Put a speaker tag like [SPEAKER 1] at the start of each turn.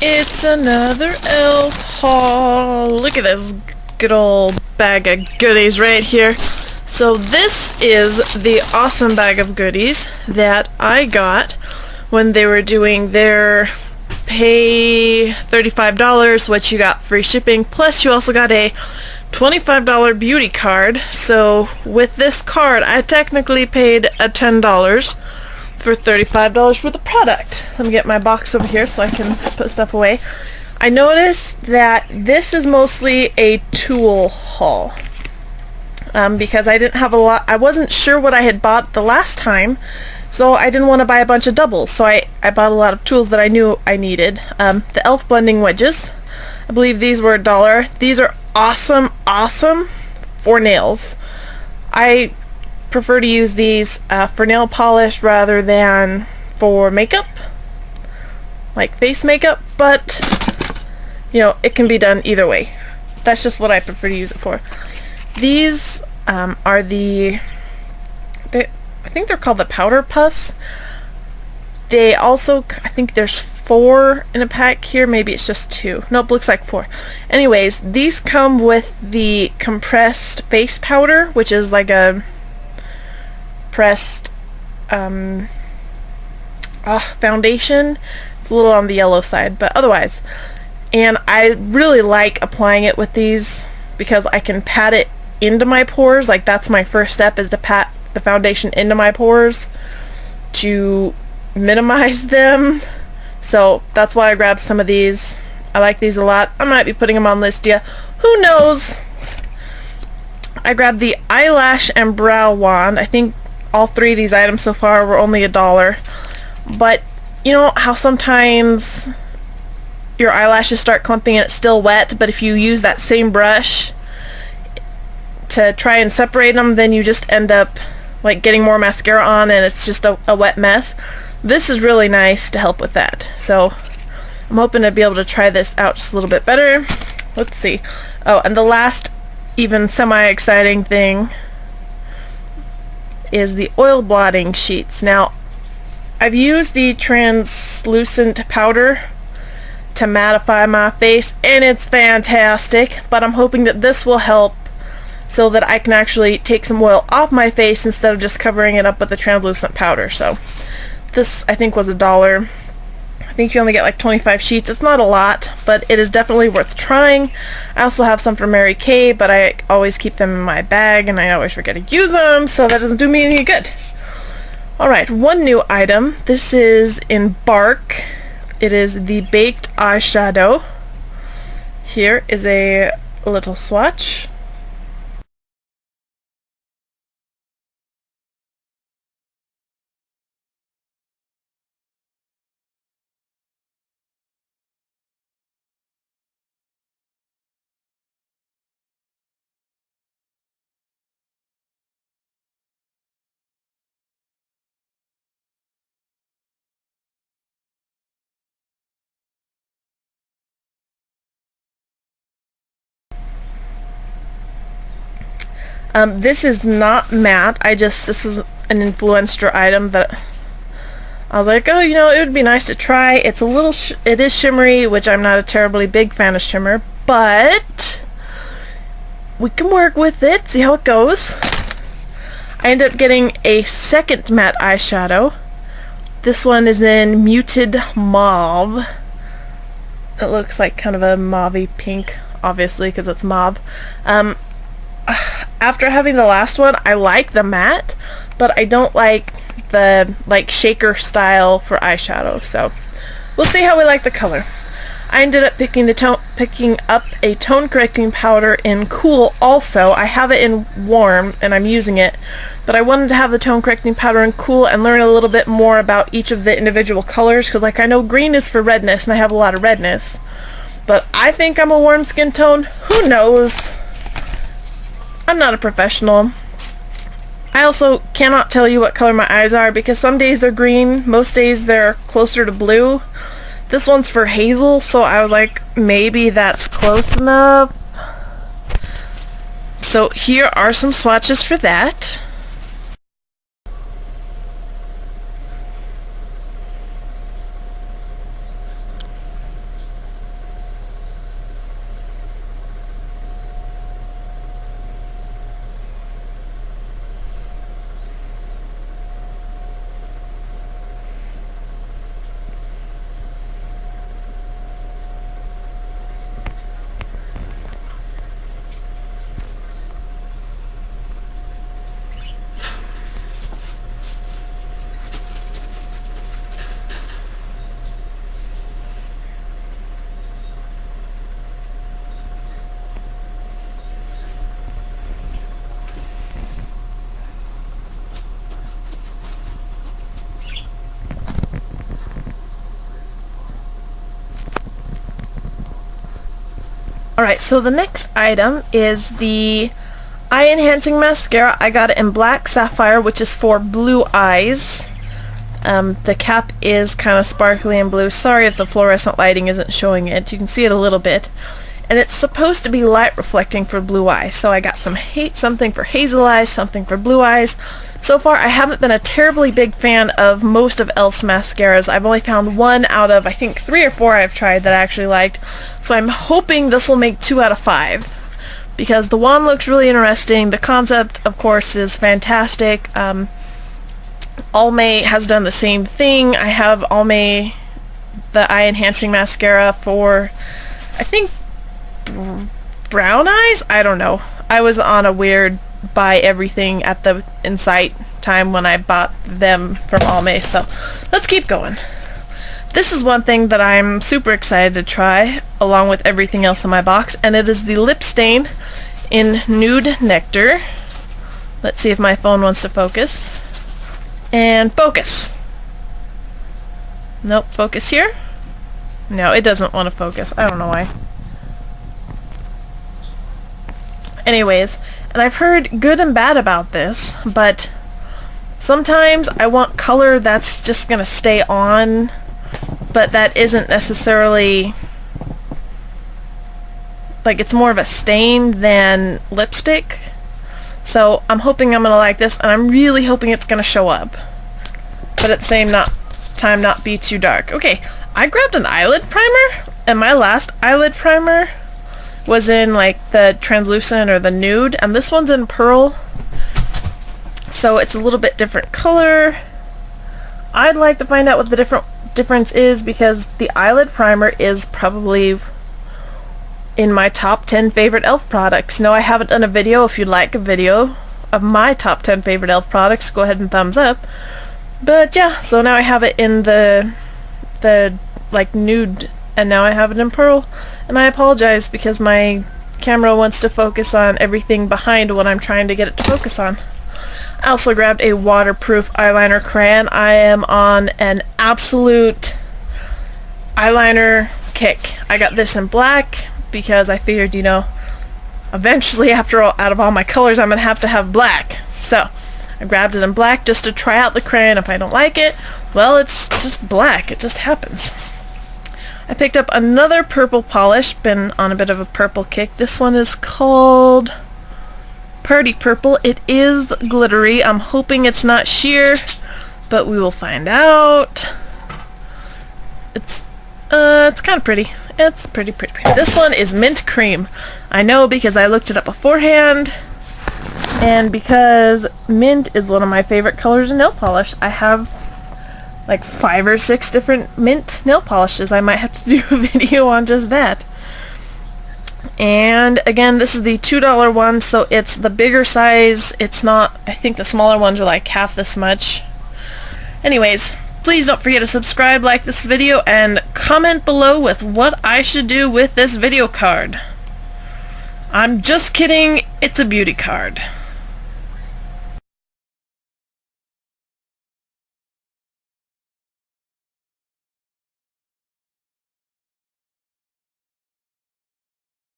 [SPEAKER 1] It's another elf haul. Look at this good old bag of goodies right here. So this is the awesome bag of goodies that I got when they were doing their pay $35, which you got free shipping, plus you also got a $25 beauty card. So with this card I technically paid a $10 for $35 worth of product. Let me get my box over here so I can put stuff away. I noticed that this is mostly a tool haul because I didn't have a lot. I wasn't sure what I had bought the last time, so I didn't want to buy a bunch of doubles, so I bought a lot of tools that I knew I needed. The elf blending wedges, I believe these were $1. These are awesome for nails. I prefer to use these for nail polish rather than for makeup, like face makeup, but you know, it can be done either way. That's just what I prefer to use it for. These are I think they're called the powder puffs. They also, I think there's 4 in a pack here, maybe it's just 2. Nope, looks like 4. Anyways, these come with the compressed face powder, which is like a pressed foundation. It's a little on the yellow side, but otherwise. And I really like applying it with these because I can pat it into my pores. Like, that's my first step, is to pat the foundation into my pores to minimize them. So that's why I grabbed some of these. I like these a lot. I might be putting them on Listia. Who knows? I grabbed the eyelash and brow wand. I think all 3 of these items so far were only $1. But you know how sometimes your eyelashes start clumping and it's still wet, but if you use that same brush to try and separate them, then you just end up like getting more mascara on and it's just a wet mess. This is really nice to help with that. So I'm hoping to be able to try this out just a little bit better. Let's see. Oh, and the last even semi-exciting thing is the oil blotting sheets. Now, I've used the translucent powder to mattify my face and it's fantastic, but I'm hoping that this will help so that I can actually take some oil off my face instead of just covering it up with the translucent powder. So this, I think, was $1. I think you only get like 25 sheets. It's not a lot, but it is definitely worth trying. I also have some from Mary Kay, but I always keep them in my bag and I always forget to use them, so that doesn't do me any good. Alright, one new item. This is in Bark. It is the baked eyeshadow. Here is a little swatch. This is not matte. This is an influencer item that I was like, oh, you know, it would be nice to try. It's a little, it is shimmery, which I'm not a terribly big fan of shimmer, but we can work with it, see how it goes. I ended up getting a second matte eyeshadow. This one is in Muted Mauve. It looks like kind of a mauvey pink, obviously, because it's mauve. After having the last one, I like the matte, but I don't like the shaker style for eyeshadow, so we'll see how we like the color. I ended up picking up a tone correcting powder in Cool also. I have it in Warm and I'm using it, but I wanted to have the tone correcting powder in Cool and learn a little bit more about each of the individual colors, because like I know green is for redness and I have a lot of redness, but I think I'm a warm skin tone. Who knows? I'm not a professional. I also cannot tell you what color my eyes are because some days they're green, most days they're closer to blue. This one's for hazel, so I was like, maybe that's close enough. So here are some swatches for that. Alright, so the next item is the eye enhancing mascara. I got it in Black Sapphire, which is for blue eyes. The cap is kind of sparkly and blue. Sorry if the fluorescent lighting isn't showing it. You can see it a little bit. And it's supposed to be light reflecting for blue eyes. So I got something for hazel eyes, something for blue eyes. So far I haven't been a terribly big fan of most of e.l.f.'s mascaras. I've only found one out of I think 3 or 4 I've tried that I actually liked. So I'm hoping this will make 2 out of 5. Because the wand looks really interesting. The concept, of course, is fantastic. Almay has done the same thing. I have Almay, the eye enhancing mascara for, I think, brown eyes? I don't know. I was on a weird buy everything at the Insight time when I bought them from Almay, so let's keep going. This is one thing that I'm super excited to try, along with everything else in my box, and it is the lip stain in Nude Nectar. Let's see if my phone wants to focus. And focus! Nope, focus here? No, it doesn't want to focus. I don't know why. Anyways, and I've heard good and bad about this, but sometimes I want color that's just gonna stay on, but that isn't necessarily, like, it's more of a stain than lipstick. So I'm hoping I'm gonna like this, and I'm really hoping it's gonna show up, but at the same time not be too dark. Okay, I grabbed an eyelid primer, and my last eyelid primer was in like the translucent or the nude, and this one's in pearl, so it's a little bit different color. I'd like to find out what the difference is, because the eyelid primer is probably in my top 10 favorite e.l.f. products. No, I haven't done a video. If you'd like a video of my top 10 favorite e.l.f. products, go ahead and thumbs up. But yeah, so now I have it in the like nude, and now I have it in pearl, and I apologize because my camera wants to focus on everything behind what I'm trying to get it to focus on. I also grabbed a waterproof eyeliner crayon. I am on an absolute eyeliner kick. I got this in black because I figured, you know, eventually after all, out of all my colors I'm gonna have to have black. So I grabbed it in black just to try out the crayon. If I don't like it, well, it's just black. It just happens. I picked up another purple polish, been on a bit of a purple kick. This one is called Party Purple. It is glittery. I'm hoping it's not sheer, but we will find out. It's kind of pretty. It's pretty. This one is Mint Cream. I know because I looked it up beforehand, and because mint is one of my favorite colors in nail polish. I have like 5 or 6 different mint nail polishes. I might have to do a video on just that. And again, this is the $2 one, so it's the bigger size. It's not, I think the smaller ones are like half this much. Anyways, please don't forget to subscribe, like this video, and comment below with what I should do with this video card. I'm just kidding, it's a beauty card.